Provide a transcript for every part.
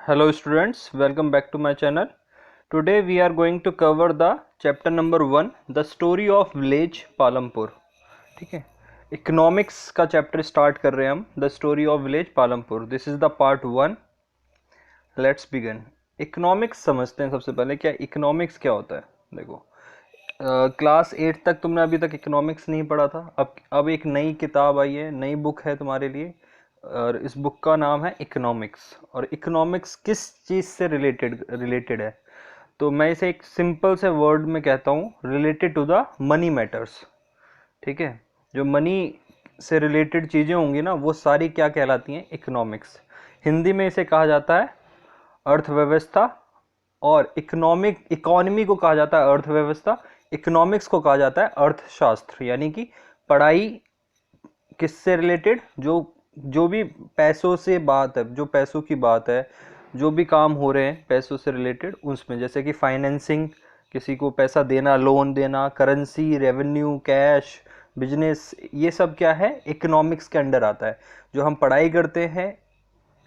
Hello students, welcome back to my channel. Today we are going to cover the chapter number 1, the story of village Palampur. ठीक है, economics का chapter start कर रहे हैं हम, the story of village Palampur. This is the part 1. Let's begin. Economics समझते हैं सबसे पहले. क्या इकोनॉमिक्स क्या होता है? देखो, क्लास 8 तक तुमने अभी तक इकोनॉमिक्स नहीं पढ़ा था. अब एक नई किताब आई है, नई बुक है तुम्हारे लिए, और इस बुक का नाम है इकोनॉमिक्स. और इकोनॉमिक्स किस चीज़ से रिलेटेड है? तो मैं इसे एक सिंपल से वर्ड में कहता हूँ, related to the money matters. ठीक है, जो मनी से रिलेटेड चीज़ें होंगी ना, वो सारी क्या कहलाती हैं? इकोनॉमिक्स. हिंदी में इसे कहा जाता है अर्थव्यवस्था, और इकोनॉमी को कहा जाता है अर्थव्यवस्था. इकोनॉमिक्स को कहा जाता है अर्थशास्त्र. यानी कि पढ़ाई किससे रिलेटेड? जो भी पैसों से बात है, जो पैसों की बात है, जो भी काम हो रहे हैं पैसों से रिलेटेड, उसमें जैसे कि फाइनेंसिंग, किसी को पैसा देना, लोन देना, करेंसी, रेवेन्यू, कैश, बिजनेस, ये सब क्या है? इकोनॉमिक्स के अंडर आता है. जो हम पढ़ाई करते हैं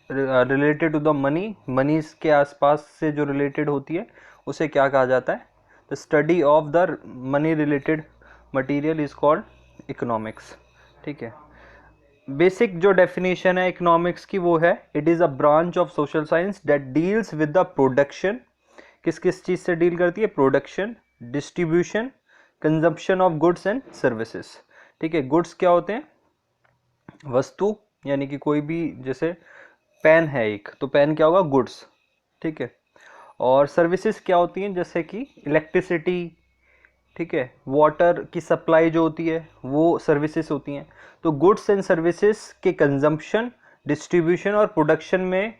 रिलेटेड टू द मनी के आसपास से जो रिलेटेड होती है, उसे क्या कहा जाता है? The study of the money related material is called economics. ठीक है, बेसिक जो डेफिनेशन है इकोनॉमिक्स की वो है, it is a branch of social science that deals with the production. किस किस चीज़ से डील करती है? Production, distribution, consumption of goods and services. ठीक है, गुड्स क्या होते हैं? वस्तु, यानी कि कोई भी, जैसे पेन है एक, तो पेन क्या होगा? गुड्स. ठीक है, और सर्विसेज क्या होती हैं? जैसे कि इलेक्ट्रिसिटी, ठीक है, वाटर की सप्लाई जो होती है, वो सर्विसेज होती हैं. तो गुड्स एंड सर्विसेज के कंजम्पशन, डिस्ट्रीब्यूशन और प्रोडक्शन में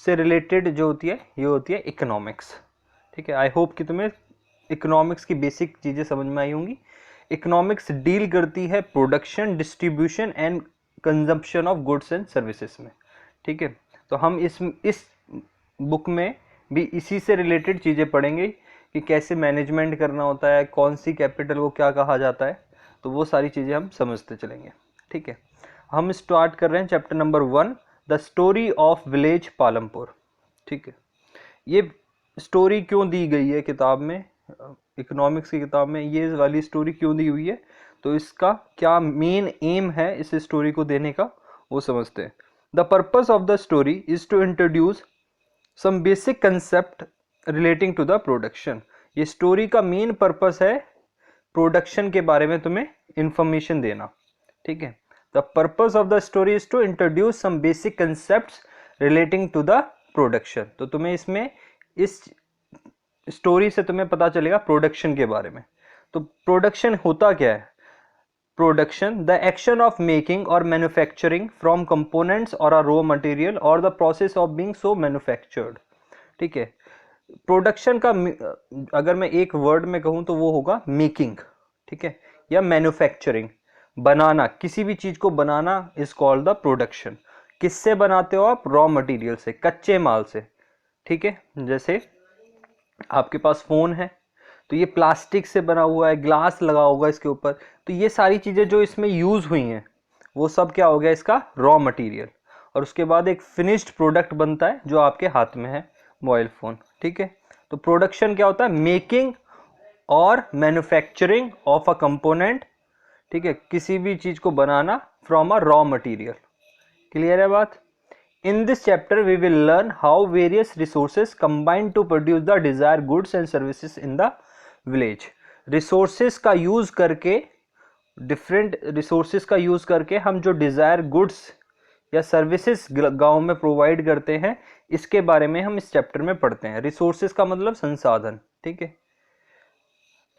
से रिलेटेड जो होती है, ये होती है इकोनॉमिक्स. ठीक है, आई होप कि तुम्हें इकोनॉमिक्स की बेसिक चीज़ें समझ में आई होंगी. इकोनॉमिक्स डील करती है production, distribution and consumption of goods and services में. ठीक है, तो हम इस बुक में भी इसी से रिलेटेड चीज़ें पढ़ेंगे कि कैसे मैनेजमेंट करना होता है, कौन सी कैपिटल को क्या कहा जाता है, तो वो सारी चीज़ें हम समझते चलेंगे. ठीक है, हम स्टार्ट कर रहे हैं chapter number 1, the story of village Palampur. ठीक है, ये स्टोरी क्यों दी गई है किताब में? इकोनॉमिक्स की किताब में ये वाली स्टोरी क्यों दी हुई है? तो इसका क्या मेन एम है इस स्टोरी को देने का, वो समझते हैं. The purpose of the story is to introduce some basic concept relating to the production. ये स्टोरी का मेन पर्पस है प्रोडक्शन के बारे में तुम्हें इंफॉर्मेशन देना. ठीक है, the purpose of the story is to introduce some basic concepts relating to the production. तो तुम्हें इसमें, इस स्टोरी से तुम्हें पता चलेगा प्रोडक्शन के बारे में. तो प्रोडक्शन होता क्या है? Production, the action of making और मैन्युफैक्चरिंग फ्रॉम कंपोनेंट्स और अ रॉ मटेरियल और the process of being so manufactured. ठीक है, प्रोडक्शन का अगर मैं एक वर्ड में कहूं तो वो होगा मेकिंग. ठीक है, या मैन्युफैक्चरिंग, बनाना, किसी भी चीज को बनाना इज कॉल्ड द प्रोडक्शन. किससे बनाते हो आप? रॉ मटेरियल से, कच्चे माल से. ठीक है, जैसे आपके पास फोन है, तो ये प्लास्टिक से बना हुआ है, ग्लास लगा होगा इसके ऊपर. तो ये सारी चीजें जो इसमें यूज हुई हैं, वो सब क्या हो गया? इसका रॉ मटेरियल. और उसके बाद एक फिनिश्ड प्रोडक्ट बनता है जो आपके हाथ में है, मोबाइल फोन. ठीक है, तो प्रोडक्शन क्या होता है? मेकिंग और मैन्युफैक्चरिंग ऑफ अ कंपोनेंट. ठीक है, किसी भी चीज को बनाना from a raw material. Clear है बात? In this chapter, we will learn how various resources combine to produce the desired goods and services in the village. Resources का यूज करके, डिफरेंट रिसोर्सेज का यूज करके हम जो डिजायर गुड्स या services गांव में प्रोवाइड करते हैं, इसके बारे में हम इस चैप्टर में पढ़ते हैं. रिसोर्सेज का मतलब संसाधन. ठीक है,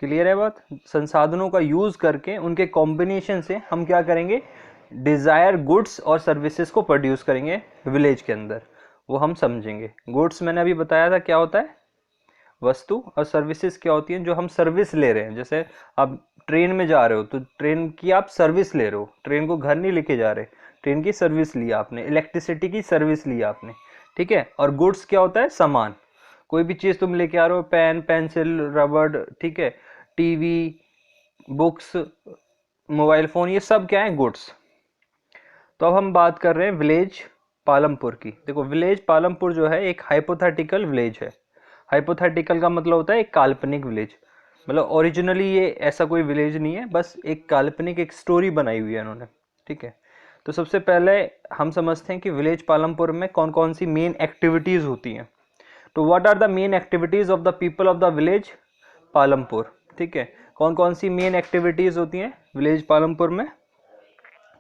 क्लियर है बात? संसाधनों का यूज करके, उनके कॉम्बिनेशन से हम क्या करेंगे? डिजायर गुड्स और सर्विसेज को प्रोड्यूस करेंगे विलेज के अंदर. वो हम समझेंगे. गुड्स मैंने अभी बताया था क्या होता है, वस्तु, और सर्विसेज क्या होती है? जो हम सर्विस ले रहे हैं. जैसे आप ट्रेन में जा रहे हो, तो ट्रेन की आप सर्विस ले रहे हो, ट्रेन को घर नहीं लेके जा रहे, ट्रेन की सर्विस ली आपने, इलेक्ट्रिसिटी की सर्विस ली आपने. ठीक है, और गुड्स क्या होता है? सामान. कोई भी चीज तुम लेके आ रहे हो, पेन, पेंसिल, रबड़, ठीक है, टीवी, बुक्स, मोबाइल फोन, ये सब क्या है? गुड्स. तो अब हम बात कर रहे हैं विलेज पालमपुर की। देखो विलेज पालमपुर जो है एक हाइपोथेटिकल विलेज है। हाइपोथेटिकल का मतलब होता है एक काल्पनिक विलेज, मतलब ओरिजिनली ये ऐसा कोई विलेज नहीं है, बस एक काल्पनिक एक स्टोरी बनाई हुई है इन्होंने। ठीक है, तो सबसे पहले हम समझते हैं कि विलेज पालमपुर में कौन कौन सी मेन एक्टिविटीज़ होती हैं। तो what are the main activities of the people of the village Palampur. ठीक है, कौन कौन सी मेन एक्टिविटीज़ होती हैं विलेज पालमपुर में।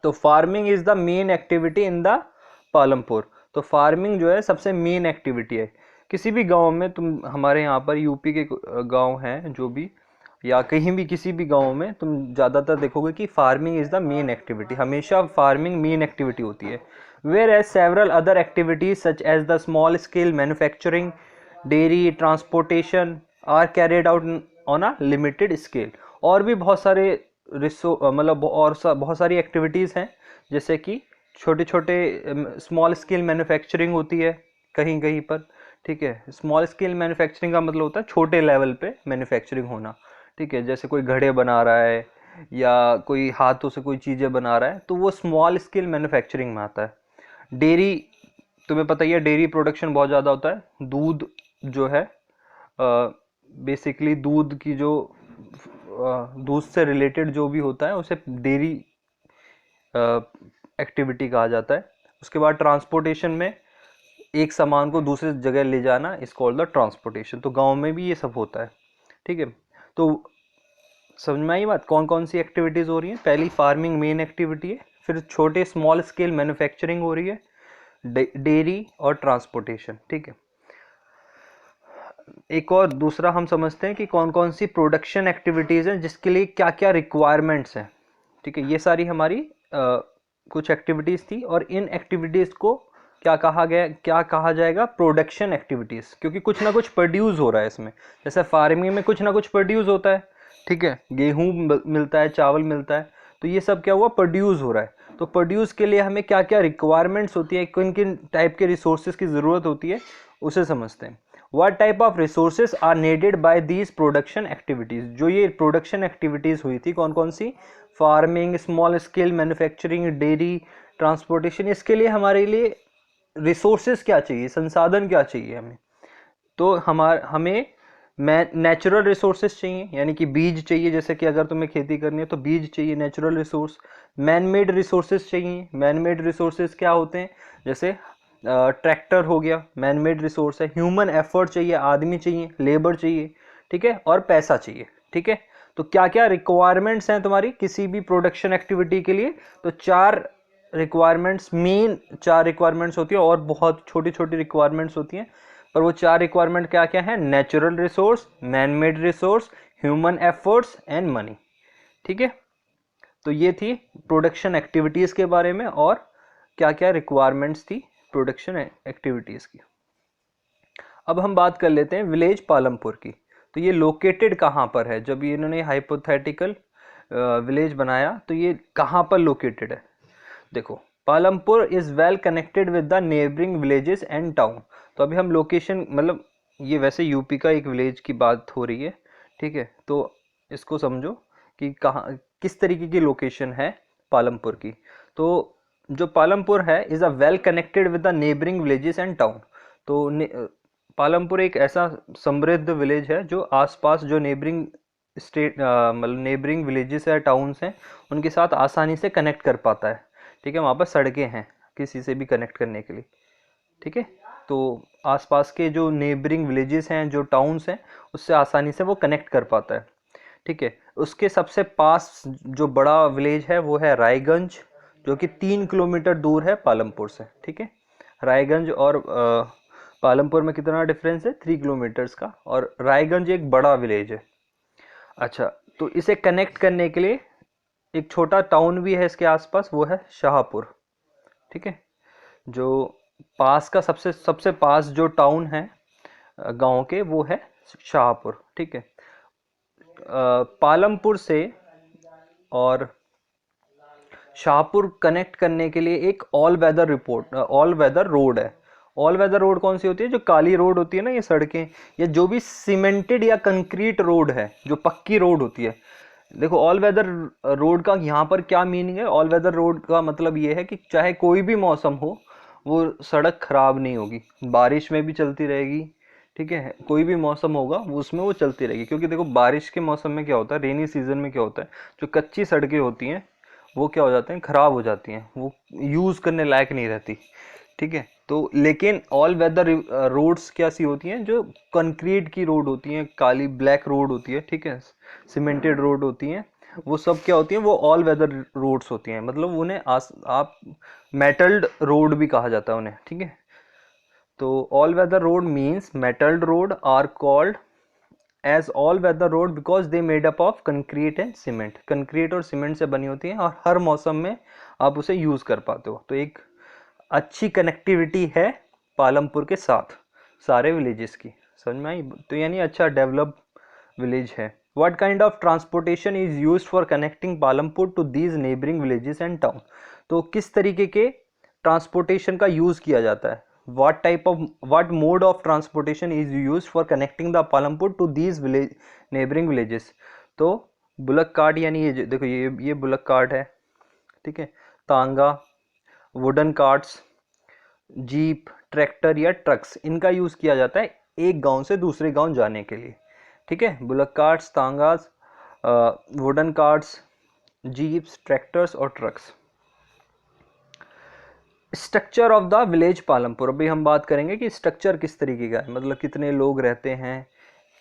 तो farming is the main activity in the Palampur. तो फार्मिंग जो है सबसे मेन एक्टिविटी है किसी भी गांव में। तुम हमारे यहाँ पर यूपी के गांव हैं जो भी, या कहीं भी किसी भी गांव में तुम ज़्यादातर देखोगे कि farming is the main activity, हमेशा फार्मिंग मेन एक्टिविटी होती है। Whereas several other activities such as the small scale manufacturing, dairy, transportation are carried out on a limited scale. और भी बहुत सारे मतलब बहुत सारी एक्टिविटीज़ हैं, जैसे कि छोटे छोटे स्मॉल स्केल मैन्युफैक्चरिंग होती है कहीं कहीं पर। ठीक है, स्मॉल स्केल मैन्युफैक्चरिंग का मतलब होता है छोटे लेवल पे मैन्युफैक्चरिंग होना। ठीक है, जैसे कोई घड़े बना रहा है या कोई हाथों से कोई चीज़ें बना रहा है, तो वो स्मॉल स्केल मैन्युफैक्चरिंग में आता है। डेयरी, तुम्हें पता ही है डेयरी प्रोडक्शन बहुत ज़्यादा होता है। दूध जो है बेसिकली दूध की जो दूध से रिलेटेड जो भी होता है उसे डेयरी एक्टिविटी कहा जाता है। उसके बाद ट्रांसपोर्टेशन में एक सामान को दूसरे जगह ले जाना इज कॉल्ड द ट्रांसपोर्टेशन। तो गांव में भी ये सब होता है। ठीक है, तो समझ में आई बात कौन कौन सी एक्टिविटीज़ हो रही हैं। पहली फार्मिंग मेन एक्टिविटी है, फिर छोटे स्मॉल स्केल मैन्युफैक्चरिंग हो रही है, डेयरी और ट्रांसपोर्टेशन। ठीक है, एक और दूसरा हम समझते हैं कि कौन कौन सी प्रोडक्शन एक्टिविटीज़ हैं जिसके लिए क्या क्या रिक्वायरमेंट्स हैं। ठीक है, ये सारी हमारी कुछ एक्टिविटीज़ थी, और इन एक्टिविटीज़ को क्या कहा जाएगा, प्रोडक्शन एक्टिविटीज़, क्योंकि कुछ ना कुछ प्रोड्यूस हो रहा है इसमें। जैसे फार्मिंग में कुछ ना कुछ प्रोड्यूस होता है। ठीक है, गेहूँ मिलता है, चावल मिलता है, तो ये सब क्या हुआ, प्रोड्यूस हो रहा है। तो प्रोड्यूस के लिए हमें क्या क्या रिक्वायरमेंट्स होती है, किन किन टाइप के रिसोर्सेज की ज़रूरत होती है, उसे समझते हैं। What type of resources are needed by these production activities। जो ये प्रोडक्शन एक्टिविटीज़ हुई थी कौन कौन सी, farming, small scale manufacturing, dairy, transportation, इसके लिए हमारे लिए रिसोर्सेज क्या चाहिए, संसाधन क्या चाहिए हमें। तो हमें नेचुरल रिसोर्सेज चाहिए, यानी कि बीज चाहिए, जैसे कि अगर तुम्हें खेती करनी है तो बीज चाहिए, natural resource. Man made resources चाहिए। मैन मेड रिसोर्सेज क्या होते हैं, जैसे ट्रैक्टर हो गया, मैन मेड रिसोर्स है। ह्यूमन एफर्ट चाहिए, आदमी चाहिए, लेबर चाहिए। ठीक है, और पैसा चाहिए। ठीक है, तो क्या क्या रिक्वायरमेंट्स हैं तुम्हारी किसी भी प्रोडक्शन एक्टिविटी के लिए। तो चार रिक्वायरमेंट्स, मेन चार रिक्वायरमेंट्स होती है, और बहुत छोटी छोटी रिक्वायरमेंट्स होती हैं, पर वो चार रिक्वायरमेंट क्या क्या है, natural resource, man made resource, human efforts and money. ठीक है, तो ये थी प्रोडक्शन एक्टिविटीज़ के बारे में, और क्या क्या रिक्वायरमेंट्स थी प्रोडक्शन एक्टिविटीज़ की। अब हम बात कर लेते हैं विलेज पालमपुर की। तो ये लोकेटेड कहाँ पर है, जब ये इन्होंने हाइपोथेटिकल विलेज बनाया तो ये कहाँ पर लोकेटेड है। देखो, Palampur is well connected with the neighbouring villages and town. तो अभी हम लोकेशन, मतलब ये वैसे यूपी का एक विलेज की बात हो रही है। ठीक है, तो इसको समझो कि कहाँ किस तरीके की लोकेशन है पालमपुर की। तो जो पालमपुर है is a well connected with the neighbouring villages and town. तो पालमपुर एक ऐसा समृद्ध विलेज है जो आसपास जो नेबरिंग स्टेट मतलब नेबरिंग विलेजेस या टाउन्स हैं उनके साथ आसानी से कनेक्ट कर पाता है। ठीक है, वहाँ पर सड़कें हैं किसी से भी कनेक्ट करने के लिए। ठीक है, तो आसपास के जो नेबरिंग विलेजेस हैं, जो टाउन्स हैं, उससे आसानी से वो कनेक्ट कर पाता है। ठीक है, उसके सबसे पास जो बड़ा विलेज है वो है रायगंज, जो कि 3 किलोमीटर दूर है पालमपुर से। ठीक है, रायगंज और पालमपुर में कितना डिफरेंस है, 3 किलोमीटर्स का, और रायगंज एक बड़ा विलेज है। अच्छा, तो इसे कनेक्ट करने के लिए एक छोटा टाउन भी है इसके आसपास, वो है शाहपुर। ठीक है, जो पास का सबसे सबसे पास जो टाउन है गांव के, वो है शाहपुर। ठीक है, पालमपुर से और शाहपुर कनेक्ट करने के लिए एक ऑल वेदर रोड है। ऑल वेदर रोड कौन सी होती है, जो काली रोड होती है ना, ये सड़कें, या जो भी सीमेंटेड या कंक्रीट रोड है, जो पक्की रोड होती है। देखो, ऑल वेदर रोड का यहाँ पर क्या मीनिंग है। ऑल वेदर रोड का मतलब ये है कि चाहे कोई भी मौसम हो, वो सड़क खराब नहीं होगी, बारिश में भी चलती रहेगी, ठीक है, कोई भी मौसम होगा वो उसमें वो चलती रहेगी। क्योंकि देखो बारिश के मौसम में क्या होता है, रेनी सीजन में क्या होता है, जो कच्ची सड़कें होती हैं वो क्या हो जाते हैं, खराब हो जाती हैं, वो यूज़ करने लायक नहीं रहती, ठीक है। तो लेकिन ऑल वेदर रोड्स क्या सी होती हैं, जो कंक्रीट की रोड होती हैं, काली ब्लैक रोड होती है, ठीक है, सीमेंटेड रोड होती हैं, वो सब क्या होती हैं, वो ऑल वेदर रोड्स होती हैं, मतलब उन्हें आप मेटल्ड रोड भी कहा जाता है उन्हें, ठीक है। तो all weather road means metalled road are called as all weather road because they made up of concrete and cement, concrete और सीमेंट से बनी होती हैं और हर मौसम में आप उसे यूज कर पाते हो। तो एक अच्छी कनेक्टिविटी है पालमपुर के साथ सारे विलेजेस की, समझ में आई। तो यानी अच्छा डेवलप विलेज है। What kind of transportation is used for connecting Palampur to these neighbouring villages and town. तो किस तरीके के ट्रांसपोर्टेशन का यूज किया जाता है, what mode of transportation is used for connecting the Palampur to these village neighboring villages। तो bullock cart, यानी ये देखो ये बुलक कार्ट है, ठीक है, तांगा, वुडन कार्ट्स, जीप, ट्रैक्टर या ट्रक्स, इनका यूज किया जाता है एक गांव से दूसरे गांव जाने के लिए, ठीक है। Bullock carts, tongas, wooden carts, jeeps, tractors और trucks. Structure of the village Palampur, अभी हम बात करेंगे कि स्ट्रक्चर किस तरीके का है, मतलब कितने लोग रहते हैं,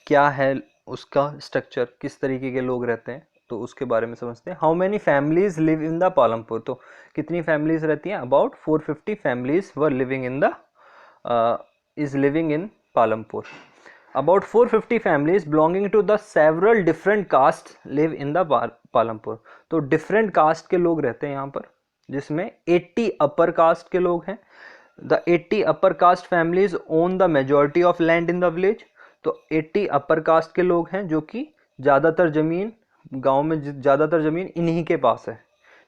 क्या है उसका स्ट्रक्चर, किस तरीके के लोग रहते हैं, तो उसके बारे में समझते हैं। How many families live in the Palampur, तो कितनी फैमिलीज रहती हैं, about 450 families were living in the is living in Palampur. About 450 families belonging to the several different castes live in the Palampur. तो डिफरेंट कास्ट के लोग रहते हैं यहाँ पर, जिसमें 80 अपर कास्ट के लोग हैं। The 80 upper caste families own the majority of land in the village. तो 80 अपर कास्ट के लोग हैं जो कि ज़्यादातर जमीन, गांव में ज़्यादातर जमीन इन्हीं के पास है,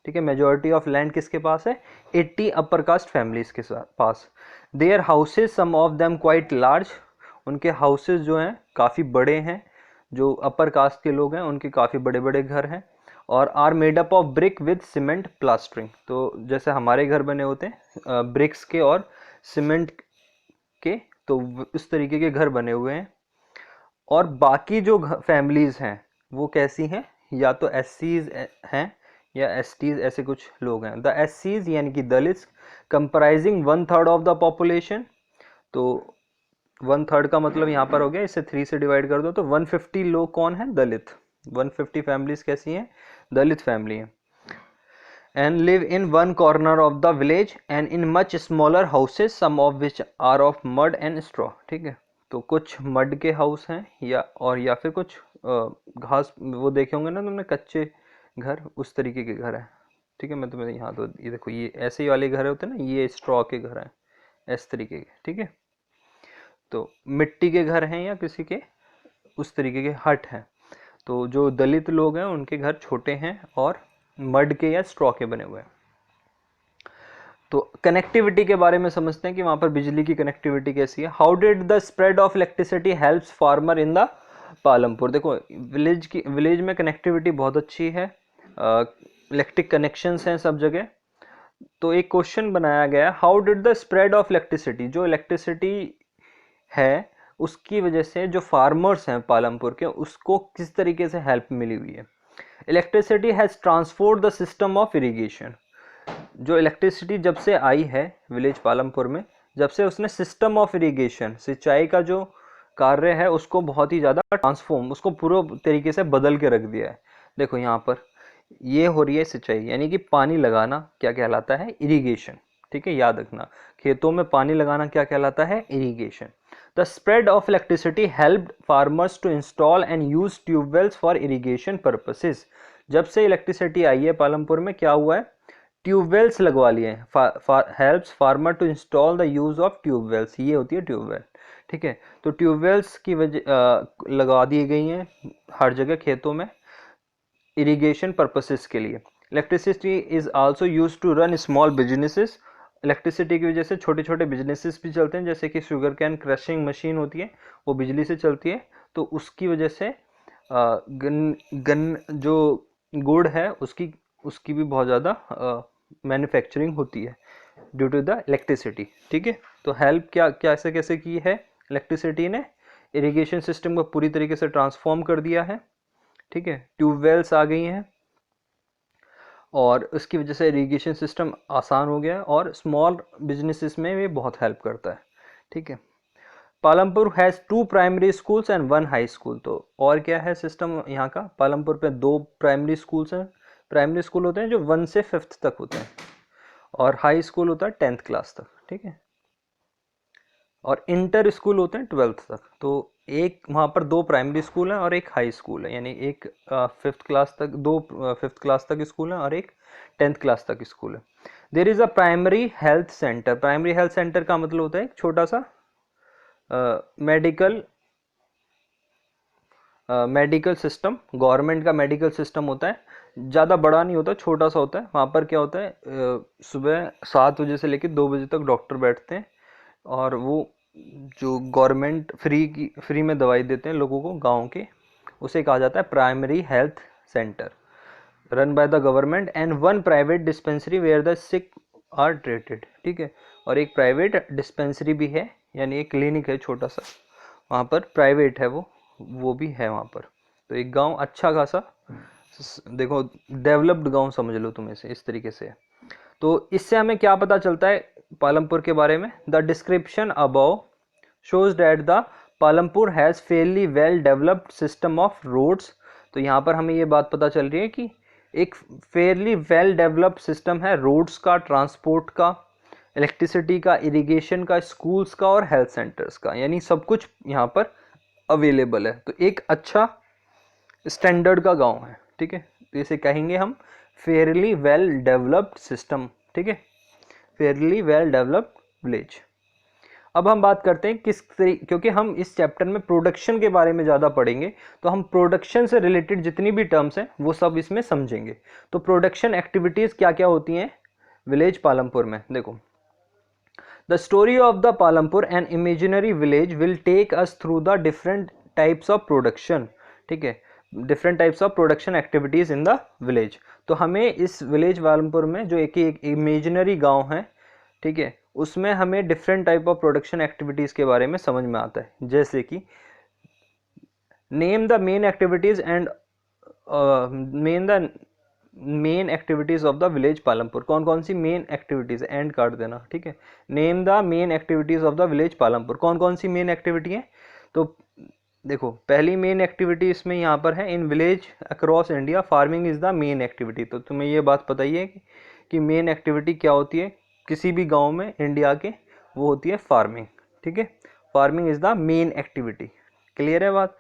ठीक है। मेजॉरिटी ऑफ लैंड किसके पास है, 80 अपर कास्ट फैमिलीज के पास। Their houses some of them quite large, उनके हाउसेज जो हैं काफ़ी बड़े हैं, जो अपर कास्ट के लोग हैं उनके काफ़ी बड़े बड़े घर हैं। और are made up of brick with cement plastering, तो जैसे हमारे घर बने होते हैं ब्रिक्स के और सीमेंट के, तो उस तरीके के घर बने हुए हैं। और बाकी जो फैमिलीज हैं वो कैसी हैं, या तो एससीज हैं या एसटीज, ऐसे कुछ लोग हैं। द एससीज यानी कि Dalits comprising 1/3 of the population. तो 1/3 का मतलब यहाँ पर हो गया, इसे 3 से डिवाइड कर दो तो 150 लोग कौन है, दलित। 150 फैमिलीज कैसी हैं, दलित फैमिली हैं। And live in one corner of the village and in much smaller houses some of which are of mud and straw, ठीक है। तो कुछ मड के हाउस हैं या फिर कुछ घास, वो देखे होंगे ना तुमने कच्चे घर, उस तरीके के घर हैं, ठीक है। मैं तुम्हें यहाँ तो ये देखो, ये ऐसे ही वाले घर होते हैं ना, ये स्ट्रॉ के घर हैं इस तरीके के, ठीक है। तो मिट्टी के घर हैं या किसी के उस तरीके के हट हैं। तो जो दलित लोग हैं उनके घर छोटे हैं और मड के या स्ट्रॉ के बने हुए हैं। तो कनेक्टिविटी के बारे में समझते हैं कि वहाँ पर बिजली की कनेक्टिविटी कैसी है। How did the spread of electricity helps farmer in the Palampur. देखो विलेज में कनेक्टिविटी बहुत अच्छी है, इलेक्ट्रिक कनेक्शंस हैं सब जगह। तो एक क्वेश्चन बनाया गया, how did the spread of electricity, जो इलेक्ट्रिसिटी है उसकी वजह से जो फार्मर्स हैं पालमपुर के, उसको किस तरीके से हेल्प मिली हुई है। Electricity has transformed the system of irrigation. जो इलेक्ट्रिसिटी जब से आई है विलेज पालमपुर में, जब से उसने सिस्टम ऑफ इरिगेशन, सिंचाई का जो कार्य है उसको बहुत ही ज़्यादा ट्रांसफॉर्म, उसको पूरा तरीके से बदल के रख दिया है। देखो यहाँ पर ये हो रही है सिंचाई, यानी कि पानी लगाना क्या कहलाता है, इरिगेशन, ठीक है, याद रखना। खेतों में पानी लगाना क्या कहलाता है, irrigation. The spread of electricity helped farmers to install and use tubewells for irrigation purposes. जब से इलेक्ट्रिसिटी आई है पालमपुर में, क्या हुआ है, ट्यूबवेल्स लगवा लिए हैं। Helps farmer to install the use of tubewells, ये होती है ट्यूबवेल, ठीक है। तो ट्यूबवेल्स की वजह लगा दी गई हैं हर जगह खेतों में इरिगेशन पर्पसेस के लिए। Electricity is also use to run small businesses. Electricity की वजह से छोटे छोटे बिजनेसेस भी चलते हैं, जैसे कि शुगर कैन क्रशिंग मशीन होती है, वो बिजली से चलती है। तो उसकी वजह से गन जो गुड़ है उसकी भी बहुत ज़्यादा मैन्युफैक्चरिंग होती है। Due to the electricity. ठीक है, तो हेल्प क्या कैसे कैसे की है इलेक्ट्रिसिटी ने, इरिगेशन सिस्टम को पूरी तरीके से ट्रांसफॉर्म कर दिया है। ठीक है, ट्यूबवेल्स आ गई हैं और उसकी वजह से इरिगेशन सिस्टम आसान हो गया है और स्मॉल बिजनेसेस में ये बहुत हेल्प करता है। ठीक है, Palampur has 2 primary schools and 1 high school. तो और क्या है सिस्टम यहाँ का, पालमपुर पे 2 प्राइमरी स्कूल्स हैं, प्राइमरी स्कूल होते हैं जो 1 से 5th तक होते हैं, और हाई स्कूल होता है 10th क्लास तक। ठीक है, और इंटर स्कूल होते हैं 12th तक। तो एक वहाँ पर 2 प्राइमरी स्कूल हैं और एक हाई स्कूल है, यानी एक 5th क्लास तक, 2 5th क्लास तक स्कूल हैं और एक 10th क्लास तक स्कूल है। There is a primary health centre. Primary health centre का मतलब होता है एक छोटा सा मेडिकल सिस्टम, गवर्नमेंट का मेडिकल सिस्टम होता है, ज़्यादा बड़ा नहीं होता, छोटा सा होता है। वहाँ पर क्या होता है, सुबह 7 बजे से लेकर 2 बजे तक डॉक्टर बैठते हैं और वो जो गवर्नमेंट फ्री में दवाई देते हैं लोगों को गांव के, उसे कहा जाता है primary health centre, run by the government, and 1 private dispensary where the sick are treated. ठीक है, और एक प्राइवेट डिस्पेंसरी भी है, यानी एक क्लिनिक है छोटा सा, वहाँ पर प्राइवेट है वो भी है वहाँ पर। तो एक गांव अच्छा खासा, देखो डेवलप्ड गांव समझ लो तुम इसे, इस तरीके से। तो इससे हमें क्या पता चलता है पालमपुर के बारे में, the description above shows that the Palampur has fairly well developed system of roads। तो यहाँ पर हमें ये बात पता चल रही है कि एक fairly well developed system है रोड्स का, ट्रांसपोर्ट का, इलेक्ट्रिसिटी का, इरिगेशन का, स्कूल्स का और हेल्थ सेंटर्स का, यानी सब कुछ यहाँ पर अवेलेबल है। तो एक अच्छा स्टैंडर्ड का गांव है। ठीक है, तो इसे कहेंगे हम फेयरली वेल डेवलप्ड सिस्टम। ठीक है, फेयरली वेल डेवलप्ड विलेज। अब हम बात करते हैं क्योंकि हम इस चैप्टर में प्रोडक्शन के बारे में ज़्यादा पढ़ेंगे, तो हम प्रोडक्शन से रिलेटेड जितनी भी टर्म्स हैं वो सब इसमें समझेंगे। तो प्रोडक्शन एक्टिविटीज़ क्या क्या होती हैं विलेज पालमपुर में, देखो। The story of the Palampur an imaginary village will take us through the different types of production. ठीक है, different types of production activities in the village. तो हमें इस विलेज पालमपुर में जो एक इमेजिनरी गाँव है, ठीक है, उसमें हमें different type of production activities के बारे में समझ में आता है। जैसे कि name the main activities and main activities of the village Palampur. कौन कौन सी मेन एक्टिविटीज़, एंड काट देना। ठीक है, name the main activities of the village Palampur. कौन कौन सी मेन एक्टिविटी है, तो देखो पहली मेन एक्टिविटी इसमें यहाँ पर है, in village across India farming is the main activity. तो तुम्हें ये बात पता ही है कि मेन एक्टिविटी क्या होती है किसी भी गांव में इंडिया के, वो होती है फार्मिंग। ठीक है, farming is the main activity. Clear है बात।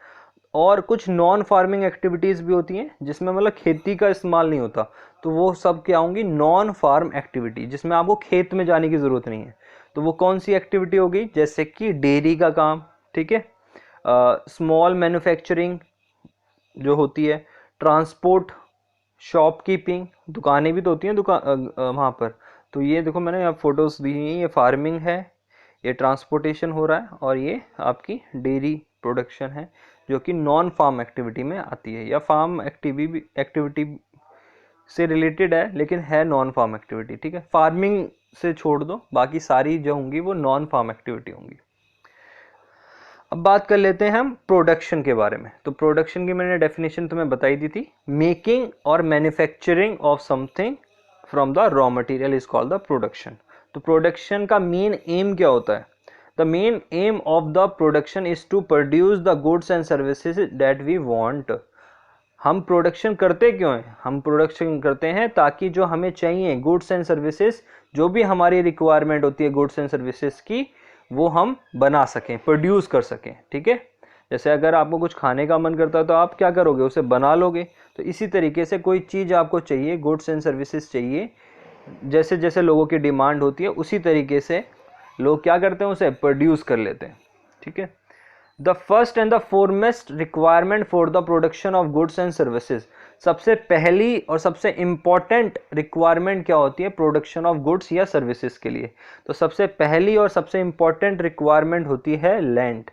और कुछ नॉन फार्मिंग एक्टिविटीज़ भी होती हैं जिसमें मतलब खेती का इस्तेमाल नहीं होता, तो वो सब क्या होंगी, नॉन फार्म एक्टिविटी, जिसमें आपको खेत में जाने की ज़रूरत नहीं है। तो वो कौन सी एक्टिविटी होगी, जैसे कि डेयरी का काम। ठीक है, स्मॉल मैन्युफैक्चरिंग जो होती है, ट्रांसपोर्ट, शॉपकीपिंग, दुकानें भी तो होती हैं वहाँ पर। तो ये देखो मैंने यहाँ फोटोज़ दी हैं, ये फार्मिंग है, ये ट्रांसपोर्टेशन हो रहा है, और ये आपकी डेयरी प्रोडक्शन है जो कि नॉन फार्म एक्टिविटी में आती है, या फार्म एक्टिविटी से रिलेटेड है लेकिन है नॉन फार्म एक्टिविटी। ठीक है, फार्मिंग से छोड़ दो, बाकी सारी जो होंगी वो नॉन फार्म एक्टिविटी होंगी। अब बात कर लेते हैं हम प्रोडक्शन के बारे में। तो प्रोडक्शन की मैंने डेफिनेशन तुम्हें बताई दी थी, मेकिंग और manufacturing of something from the raw material is called the production. तो प्रोडक्शन का मेन एम क्या होता है, the main aim of the production is to produce the goods and services that we want. हम production करते क्यों हैं, हम प्रोडक्शन करते हैं ताकि जो हमें चाहिए गुड्स एंड सर्विसेज, जो भी हमारी रिक्वायरमेंट होती है गुड्स एंड सर्विसेज की, वो हम बना सकें, प्रोड्यूस कर सकें। ठीक है, जैसे अगर आपको कुछ खाने का मन करता है तो आप क्या करोगे, उसे बना लोगे। तो इसी तरीके से कोई चीज़ आपको चाहिए, गुड्स एंड सर्विसेज चाहिए, जैसे जैसे लोगों की डिमांड होती है उसी तरीके से लोग क्या करते हैं, उसे प्रोड्यूस कर लेते हैं। ठीक है, the first and the foremost requirement for the production of goods and services. सबसे पहली और सबसे इम्पॉर्टेंट रिक्वायरमेंट क्या होती है प्रोडक्शन ऑफ गुड्स या सर्विसेज के लिए, तो सबसे पहली और सबसे इम्पॉर्टेंट रिक्वायरमेंट होती है लैंड।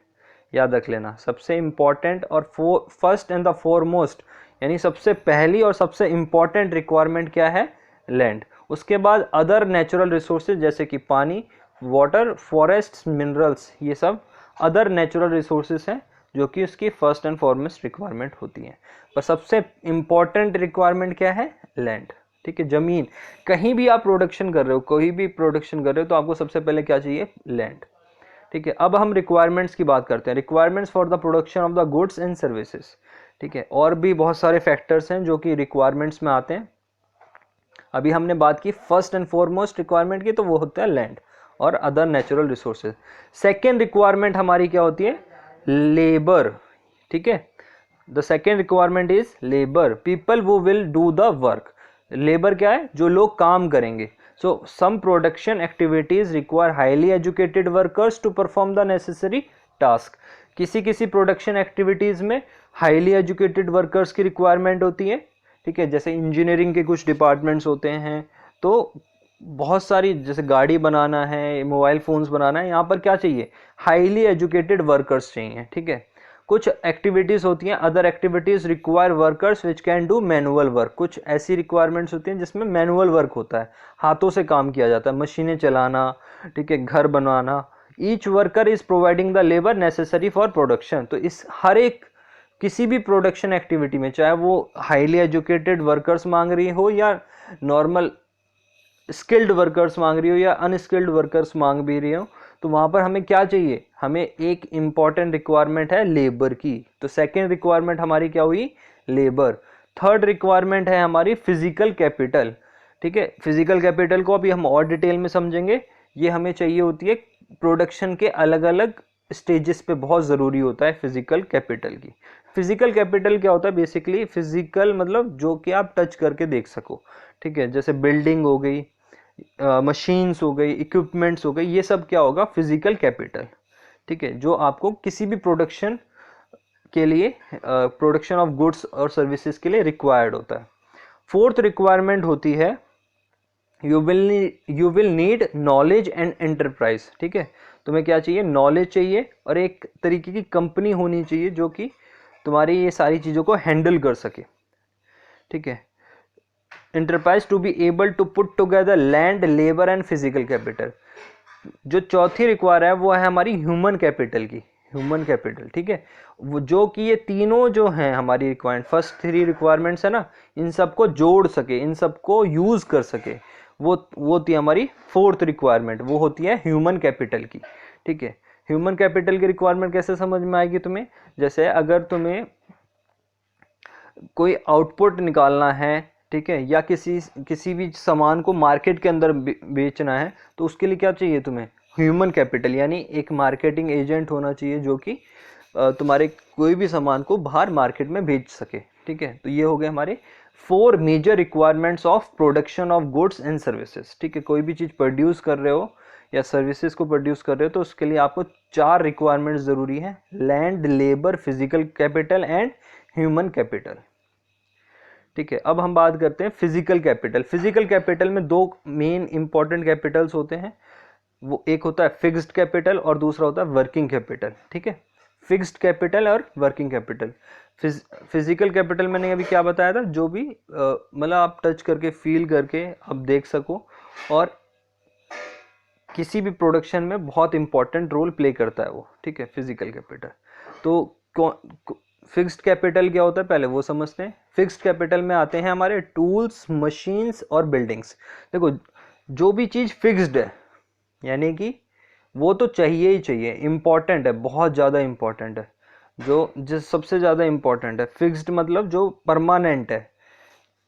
याद रख लेना, सबसे इम्पॉर्टेंट और फर्स्ट एंड द फोरमोस्ट, यानी सबसे पहली और सबसे इम्पॉर्टेंट रिक्वायरमेंट क्या है, लैंड। उसके बाद अदर नेचुरल रिसोर्सेज जैसे कि पानी, वाटर, फॉरेस्ट, मिनरल्स, ये सब अदर नेचुरल रिसोर्सेज हैं जो कि उसकी फर्स्ट एंड फॉरमोस्ट रिक्वायरमेंट होती है। पर सबसे इम्पॉर्टेंट रिक्वायरमेंट क्या है? लैंड। ठीक है, जमीन। कहीं भी आप प्रोडक्शन कर रहे हो, कोई भी प्रोडक्शन कर रहे हो, तो आपको सबसे पहले क्या चाहिए? लैंड। ठीक है, अब हम रिक्वायरमेंट्स की बात करते हैं। Requirements for the production of the goods and services. ठीक है, और भी बहुत सारे फैक्टर्स हैं जो कि रिक्वायरमेंट्स में आते हैं। अभी हमने बात की फर्स्ट एंड फॉरमोस्ट रिक्वायरमेंट की, तो वो होता है लैंड और other natural resources. Second requirement हमारी क्या होती है? लेबर। ठीक है, the second requirement is labour, people who will do the work. Labour क्या है? जो लोग काम करेंगे। So some production activities require highly educated workers to perform the necessary task. किसी किसी प्रोडक्शन एक्टिविटीज में हाईली एजुकेटेड वर्कर्स की रिक्वायरमेंट होती है। ठीक है, जैसे इंजीनियरिंग के कुछ डिपार्टमेंट्स होते हैं, तो बहुत सारी, जैसे गाड़ी बनाना है, मोबाइल फोन्स बनाना है, यहाँ पर क्या चाहिए? हाईली एजुकेटेड वर्कर्स चाहिए। ठीक है, कुछ एक्टिविटीज होती हैं, other activities require workers which can do manual work. कुछ ऐसी रिक्वायरमेंट्स होती हैं जिसमें मैनुअल वर्क होता है, हाथों से काम किया जाता है, मशीनें चलाना, ठीक है, घर बनाना। Each worker is providing the labour necessary for production. तो इस हर एक किसी भी प्रोडक्शन एक्टिविटी में, चाहे वो हाईली एजुकेटेड वर्कर्स मांग रही हो या नॉर्मल स्किल्ड वर्कर्स मांग रही हो या अनस्किल्ड वर्कर्स मांग भी रही हो, तो वहां पर हमें क्या चाहिए? हमें एक इंपॉर्टेंट रिक्वायरमेंट है लेबर की। तो सेकेंड रिक्वायरमेंट हमारी क्या हुई? लेबर। थर्ड रिक्वायरमेंट है हमारी फिजिकल कैपिटल। ठीक है, फिजिकल कैपिटल को अभी हम और डिटेल में समझेंगे। ये हमें चाहिए होती है प्रोडक्शन के अलग अलग स्टेजेस पे, बहुत ज़रूरी होता है फिजिकल कैपिटल की। फिजिकल कैपिटल क्या होता है? बेसिकली फिजिकल मतलब जो कि आप टच करके देख सको। ठीक है, जैसे बिल्डिंग हो गई, मशीन्स हो गई, इक्विपमेंट्स हो गई, ये सब क्या होगा? Physical capital. ठीक है, जो आपको किसी भी प्रोडक्शन के लिए, प्रोडक्शन ऑफ गुड्स और सर्विसेज के लिए रिक्वायर्ड होता है। फोर्थ रिक्वायरमेंट होती है you will need knowledge and enterprise. ठीक है, तुम्हें क्या चाहिए? नॉलेज चाहिए और एक तरीके की कंपनी होनी चाहिए जो कि तुम्हारी ये सारी चीज़ों को हैंडल कर सके। ठीक है, enterprise to be able to put together land, labour and physical capital. जो चौथी रिक्वायर है वो है हमारी ह्यूमन कैपिटल की, ह्यूमन कैपिटल। ठीक है, वो जो कि ये तीनों जो हैं हमारी रिक्वायरमेंट, फर्स्ट थ्री रिक्वायरमेंट्स है ना, इन सबको जोड़ सके, इन सबको यूज कर सके, वो होती है हमारी फोर्थ रिक्वायरमेंट, वो होती है ह्यूमन कैपिटल की। ठीक है, ह्यूमन कैपिटल की रिक्वायरमेंट कैसे समझ में आएगी तुम्हें? जैसे अगर तुम्हें कोई आउटपुट निकालना है, ठीक है, या किसी भी सामान को मार्केट के अंदर बेचना है, तो उसके लिए क्या चाहिए तुम्हें? ह्यूमन कैपिटल, यानी एक मार्केटिंग एजेंट होना चाहिए जो कि तुम्हारे कोई भी सामान को बाहर मार्केट में बेच सके। ठीक है, तो ये हो गए हमारे four major requirements of production of goods and services. ठीक है, कोई भी चीज़ प्रोड्यूस कर रहे हो या सर्विसेज को प्रोड्यूस कर रहे हो, तो उसके लिए आपको चार रिक्वायरमेंट्स ज़रूरी हैं: land, labour, physical capital and human capital. ठीक है, अब हम बात करते हैं फिजिकल कैपिटल। फिजिकल कैपिटल में दो मेन इंपॉर्टेंट कैपिटल्स होते हैं, वो एक होता है फिक्स्ड कैपिटल और दूसरा होता है वर्किंग कैपिटल। ठीक है, फिक्स्ड कैपिटल और वर्किंग कैपिटल। फिजिकल कैपिटल मैंने अभी क्या बताया था? जो भी मतलब आप टच करके, फील करके आप देख सको और किसी भी प्रोडक्शन में बहुत इंपॉर्टेंट रोल प्ले करता है वो। ठीक है, फिजिकल कैपिटल। तो फिक्स्ड कैपिटल क्या होता है पहले वो समझते हैं। फिक्स्ड कैपिटल में आते हैं हमारे टूल्स, मशीन्स और बिल्डिंग्स। देखो, जो भी चीज़ फिक्स्ड है यानी कि वो तो चाहिए ही चाहिए, इम्पॉर्टेंट है, बहुत ज़्यादा इम्पॉर्टेंट है, जो सबसे ज़्यादा इम्पॉर्टेंट है। फिक्स्ड मतलब जो परमानेंट है।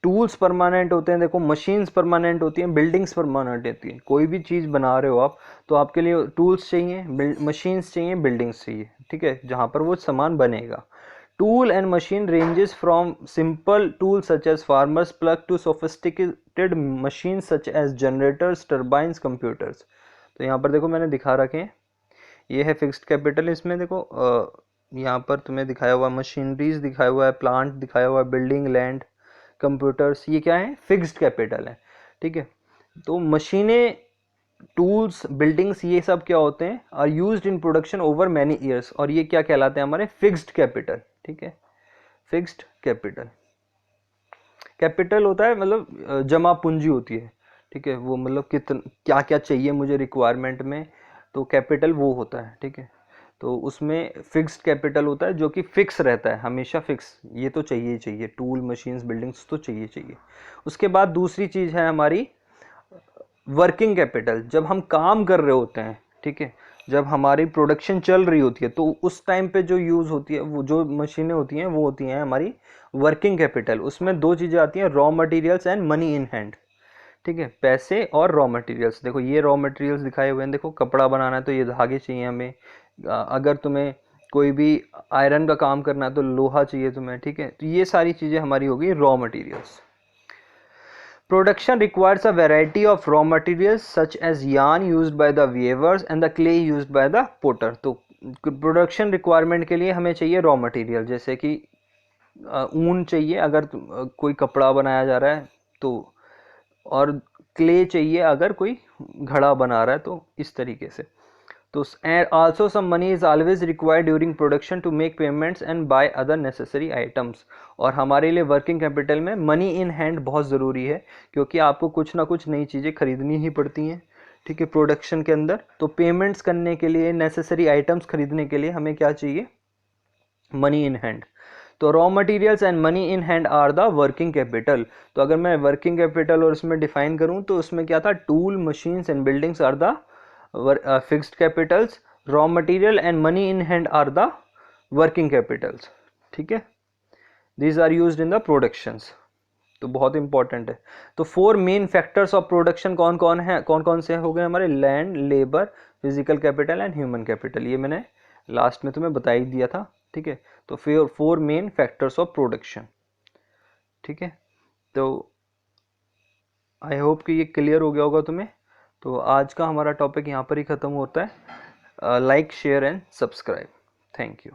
टूल्स परमानेंट होते हैं, देखो, मशीन्स परमानेंट होती हैं, बिल्डिंग्स परमानेंट होती हैं। कोई भी चीज़ बना रहे हो आप, तो आपके लिए टूल्स चाहिए, मशीन्स चाहिए, बिल्डिंग्स चाहिए। ठीक है, जहाँ पर वो सामान बनेगा। Tool and machine ranges from simple tool such as farmers plug to sophisticated machine such as generators, turbines, computers. तो यहाँ पर देखो मैंने दिखा रखे हैं, ये है फिक्स्ड कैपिटल। इसमें देखो यहाँ पर तुम्हें दिखाया हुआ मशीनरीज दिखाया हुआ है, प्लांट दिखाया हुआ है, बिल्डिंग, लैंड, कंप्यूटर्स, ये क्या है? फिक्स्ड कैपिटल है। ठीक है, तो मशीनें, टूल्स, बिल्डिंग्स, ये सब क्या होते हैं? Are used in production over many years, और ये क्या कहलाते हैं? हमारे फिक्स्ड कैपिटल। ठीक है, फिक्स्ड कैपिटल। कैपिटल होता है मतलब जमा पूंजी होती है। ठीक है, वो मतलब क्या क्या चाहिए मुझे रिक्वायरमेंट में, तो कैपिटल वो होता है। ठीक है, तो उसमें फिक्स्ड कैपिटल होता है जो कि फिक्स रहता है हमेशा, फिक्स, ये तो चाहिए ही चाहिए, टूल मशीन्स बिल्डिंग्स तो चाहिए चाहिए। उसके बाद दूसरी चीज़ है हमारी वर्किंग कैपिटल। जब हम काम कर रहे होते हैं, ठीक है, जब हमारी प्रोडक्शन चल रही होती है, तो उस टाइम पे जो यूज़ होती है, वो जो मशीनें होती हैं वो होती हैं हमारी वर्किंग कैपिटल। उसमें दो चीज़ें आती हैं, raw materials and money in hand. ठीक है, पैसे और रॉ मटेरियल्स। देखो ये रॉ मटेरियल्स दिखाए हुए हैं, देखो कपड़ा बनाना है तो ये धागे चाहिए हमें, अगर तुम्हें कोई भी आयरन का काम करना है तो लोहा चाहिए तुम्हें। ठीक है, तो ये सारी चीज़ें हमारी होगी raw materials. Production requires a variety of raw materials such as yarn used by the weavers and the clay used by the potter। तो प्रोडक्शन रिक्वायरमेंट के लिए हमें चाहिए रॉ मटेरियल, जैसे कि ऊन चाहिए अगर कोई कपड़ा बनाया जा रहा है तो, और क्ले चाहिए अगर कोई घड़ा बना रहा है, तो इस तरीके से। तो also some money is always required during production to make payments and buy other necessary items. और हमारे लिए वर्किंग कैपिटल में मनी इन हैंड बहुत ज़रूरी है, क्योंकि आपको कुछ ना कुछ नई चीज़ें खरीदनी ही पड़ती हैं। ठीक है, प्रोडक्शन के अंदर तो पेमेंट्स करने के लिए, नेसेसरी आइटम्स खरीदने के लिए हमें क्या चाहिए, मनी इन हैंड। तो raw materials and money in hand are the working capital. तो अगर मैं वर्किंग कैपिटल और उसमें डिफाइन करूं तो उसमें क्या था, tool machines and buildings are the fixed capitals, raw material and money in hand are the working capitals. ठीक है, these are used in the productions. तो बहुत इंपॉर्टेंट है। तो 4 मेन फैक्टर्स ऑफ प्रोडक्शन कौन कौन है, कौन कौन से हो गए हमारे, land, labour, physical capital and human capital. ये मैंने लास्ट में तुम्हें बता ही दिया था। ठीक है, तो फिर 4 मेन फैक्टर्स ऑफ प्रोडक्शन। ठीक है, तो आई होप कि ये क्लियर हो गया होगा तुम्हें। तो आज का हमारा टॉपिक यहाँ पर ही ख़त्म होता है। Like, share and subscribe. Thank you.